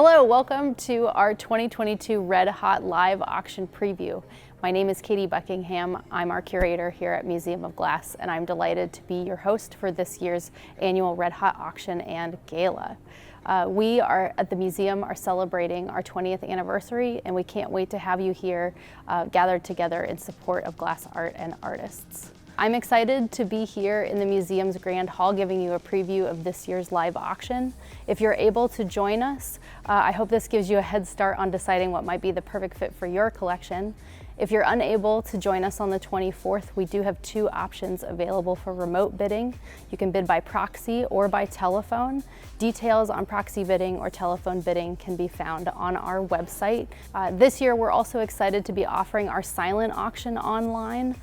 Hello, welcome to our 2022 Red Hot Live Auction Preview. My name is Katie Buckingham. I'm our curator here at Museum of Glass, and I'm delighted to be your host for this year's annual Red Hot Auction and Gala. We are at the museum are celebrating our 20th anniversary, and we can't wait to have you here gathered together in support of glass art and artists. I'm excited to be here in the museum's Grand Hall giving you a preview of this year's live auction. If you're able to join us, I hope this gives you a head start on deciding what might be the perfect fit for your collection. If you're unable to join us on the 24th, we do have two options available for remote bidding. You can bid by proxy or by telephone. Details on proxy bidding or telephone bidding can be found on our website. This year, we're also excited to be offering our silent auction online.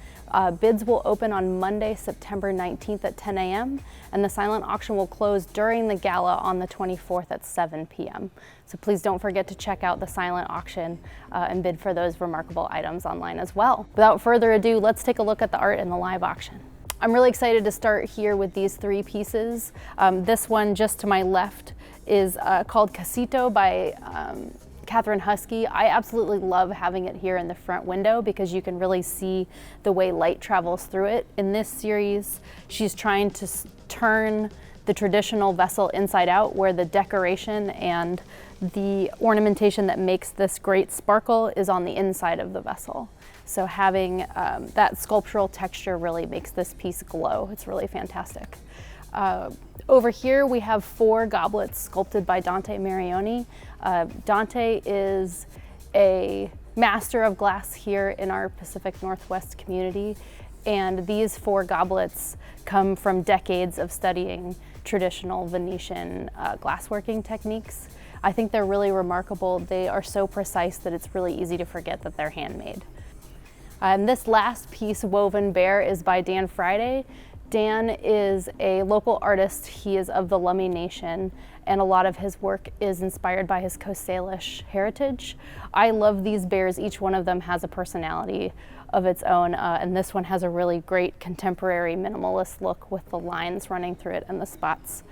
Bids will open on Monday, September 19th at 10 a.m. and the silent auction will close during the gala on the 24th at 7 p.m. So please don't forget to check out the silent auction and bid for those remarkable items online as well. Without further ado, let's take a look at the art in the live auction. I'm really excited to start here with these three pieces. This one just to my left is called Casito by Katherine Husky. I absolutely love having it here in the front window because you can really see the way light travels through it. In this series, she's trying to turn the traditional vessel inside out, where the decoration and the ornamentation that makes this great sparkle is on the inside of the vessel. So having that sculptural texture really makes this piece glow. It's really fantastic. Over here we have four goblets sculpted by Dante Marione. Dante is a master of glass here in our Pacific Northwest community, and these four goblets come from decades of studying traditional Venetian glassworking techniques. I think they're really remarkable. They are so precise that it's really easy to forget that they're handmade. And this last piece, Woven Bear, is by Dan Friday. Dan is a local artist. He is of the Lummi Nation, and a lot of his work is inspired by his Coast Salish heritage. I love these bears. Each one of them has a personality of its own, and this one has a really great contemporary minimalist look with the lines running through it and the spots.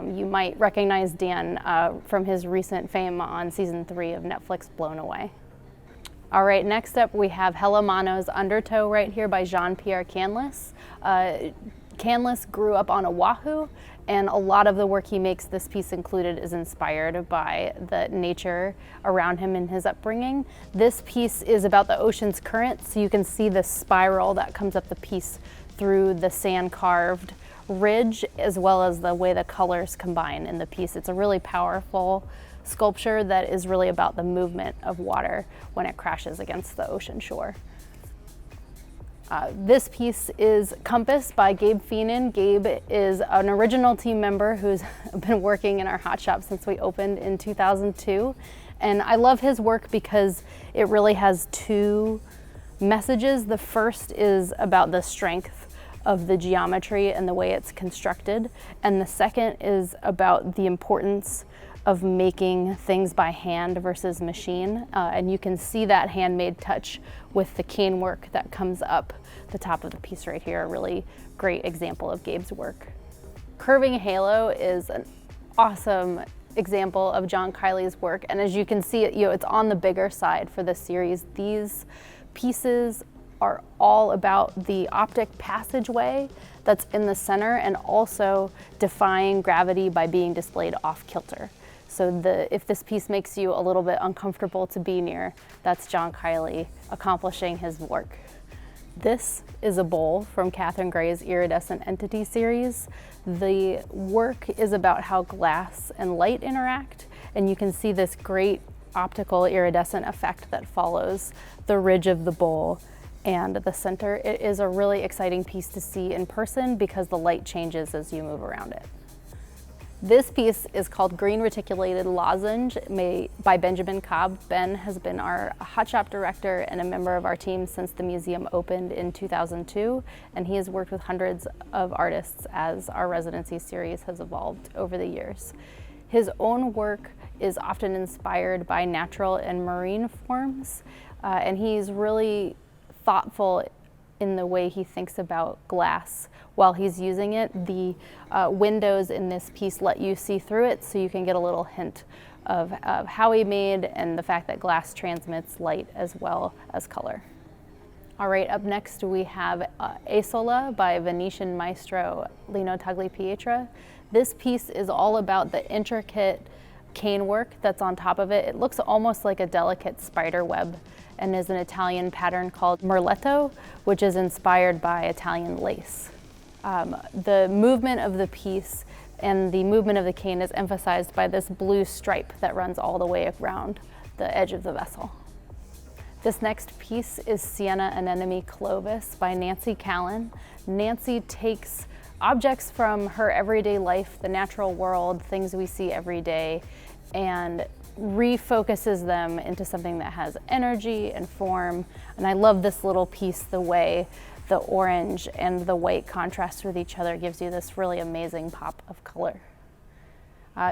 You might recognize Dan from his recent fame on season 3 of Netflix Blown Away. All right, next up we have Hellemano's Undertow right here by JeanPierre Kanlis. Kanlis grew up on Oahu, and a lot of the work he makes, this piece included, is inspired by the nature around him in his upbringing. This piece is about the ocean's current, so you can see the spiral that comes up the piece through the sand-carved ridge, as well as the way the colors combine in the piece. It's a really powerful sculpture that is really about the movement of water when it crashes against the ocean shore. This piece is Compass by Gabe Feenan. Gabe is an original team member who's been working in our hot shop since we opened in 2002. And I love his work because it really has two messages. The first is about the strength of the geometry and the way it's constructed. And the second is about the importance of making things by hand versus machine. And you can see that handmade touch with the cane work that comes up the top of the piece right here. A really great example of Gabe's work. Curving Halo is an awesome example of John Kiley's work. And as you can see, it's on the bigger side for this series. These pieces are all about the optic passageway that's in the center and also defying gravity by being displayed off kilter. So if this piece makes you a little bit uncomfortable to be near, that's John Kiley accomplishing his work. This is a bowl from Catherine Gray's Iridescent Entity series. The work is about how glass and light interact, and you can see this great optical iridescent effect that follows the ridge of the bowl and the center. It is a really exciting piece to see in person because the light changes as you move around it. This piece is called Green Reticulated Lozenge by Benjamin Cobb. Ben has been our hot shop director and a member of our team since the museum opened in 2002, and he has worked with hundreds of artists as our residency series has evolved over the years. His own work is often inspired by natural and marine forms, and he's really thoughtful in the way he thinks about glass while he's using it. The windows in this piece let you see through it, so you can get a little hint of how he made and the fact that glass transmits light as well as color. All right, up next we have Isola by Venetian Maestro Leno Tagli Pietra. This piece is all about the intricate cane work that's on top of it. It looks almost like a delicate spider web and is an Italian pattern called merletto, which is inspired by Italian lace. The movement of the piece and the movement of the cane is emphasized by this blue stripe that runs all the way around the edge of the vessel. This next piece is Sienna Anemone Clovis by Nancy Callan. Nancy takes objects from her everyday life, the natural world, things we see every day, and refocuses them into something that has energy and form. And I love this little piece, the way the orange and the white contrast with each other gives you this really amazing pop of color.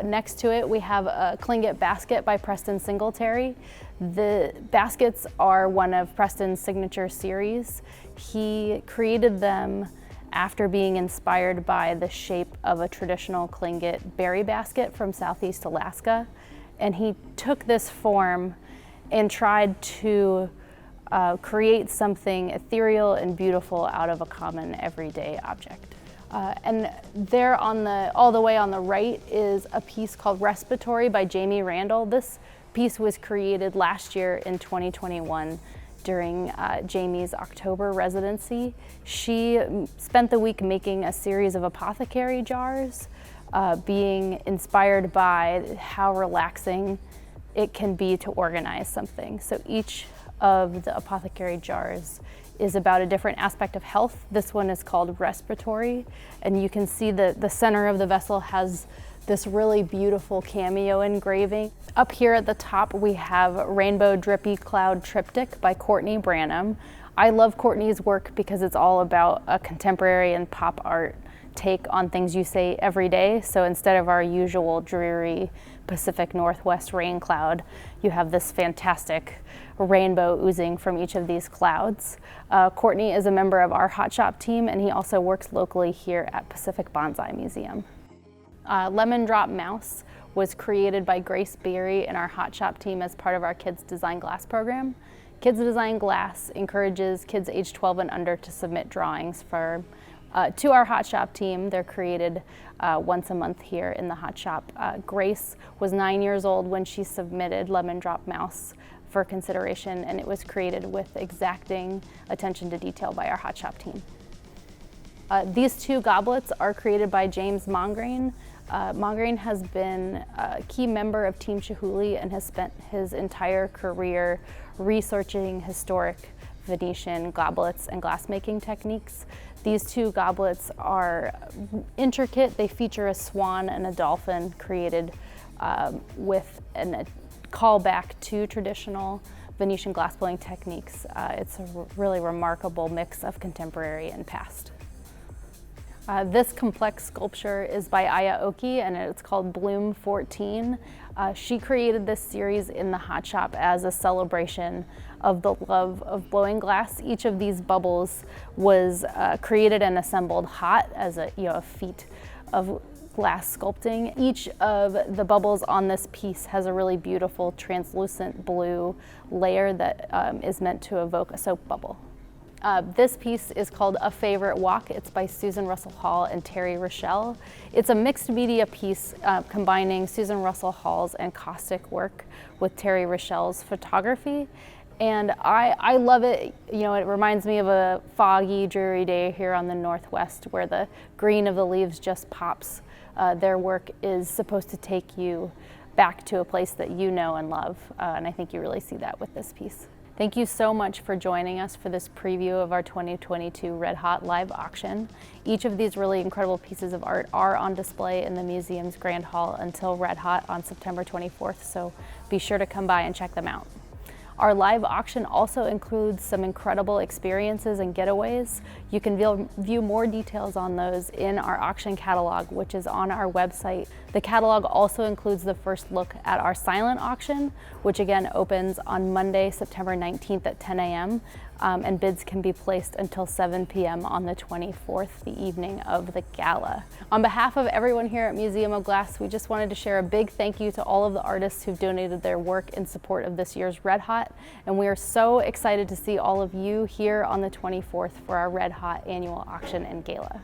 Next to it, we have a Klingit basket by Preston Singletary. The baskets are one of Preston's signature series. He created them after being inspired by the shape of a traditional Klingit berry basket from Southeast Alaska. And he took this form and tried to create something ethereal and beautiful out of a common everyday object. And there all the way on the right is a piece called Respiratory by Jamie Randall. This piece was created last year in 2021 during Jamie's October residency. She spent the week making a series of apothecary jars, being inspired by how relaxing it can be to organize something. So each of the apothecary jars is about a different aspect of health. This one is called Respiratory, and you can see that the center of the vessel has this really beautiful cameo engraving. Up here at the top we have Rainbow Drippy Cloud Triptych by Courtney Branham. I love Courtney's work because it's all about a contemporary and pop art take on things you say every day. So instead of our usual dreary Pacific Northwest rain cloud, you have this fantastic rainbow oozing from each of these clouds. Courtney is a member of our Hot Shop team, and he also works locally here at Pacific Bonsai Museum. Lemon Drop Mouse was created by Grace Beery and our Hot Shop team as part of our Kids Design Glass program. Kids Design Glass encourages kids age 12 and under to submit drawings to our Hot Shop team. They're created once a month here in the Hot Shop. Grace was 9 years old when she submitted Lemon Drop Mouse for consideration, and it was created with exacting attention to detail by our Hot Shop team. These two goblets are created by James Mongraal. Mongraal has been a key member of Team Chihuly and has spent his entire career researching historic Venetian goblets and glassmaking techniques. These two goblets are intricate. They feature a swan and a dolphin created with a callback to traditional Venetian glassblowing techniques. It's a really remarkable mix of contemporary and past. This complex sculpture is by Aya Oki, and it's called Bloom 14. She created this series in the Hot Shop as a celebration of the love of blowing glass. Each of these bubbles was created and assembled hot as a feat of glass sculpting. Each of the bubbles on this piece has a really beautiful translucent blue layer that is meant to evoke a soap bubble. This piece is called A Favorite Walk. It's by Susan Russell Hall and Terry Rochelle. It's a mixed media piece combining Susan Russell Hall's encaustic work with Terry Rochelle's photography. And I love it. It reminds me of a foggy, dreary day here on the Northwest where the green of the leaves just pops. Their work is supposed to take you back to a place that you know and love. And I think you really see that with this piece. Thank you so much for joining us for this preview of our 2022 Red Hot Live auction. Each of these really incredible pieces of art are on display in the museum's Grand Hall until Red Hot on September 24th, so be sure to come by and check them out. Our live auction also includes some incredible experiences and getaways. You can view more details on those in our auction catalog, which is on our website. The catalog also includes the first look at our silent auction, which again opens on Monday, September 19th at 10 a.m. and bids can be placed until 7 p.m. on the 24th, the evening of the gala. On behalf of everyone here at Museum of Glass, we just wanted to share a big thank you to all of the artists who've donated their work in support of this year's Red Hot, and we are so excited to see all of you here on the 24th for our Red Hot annual auction and gala.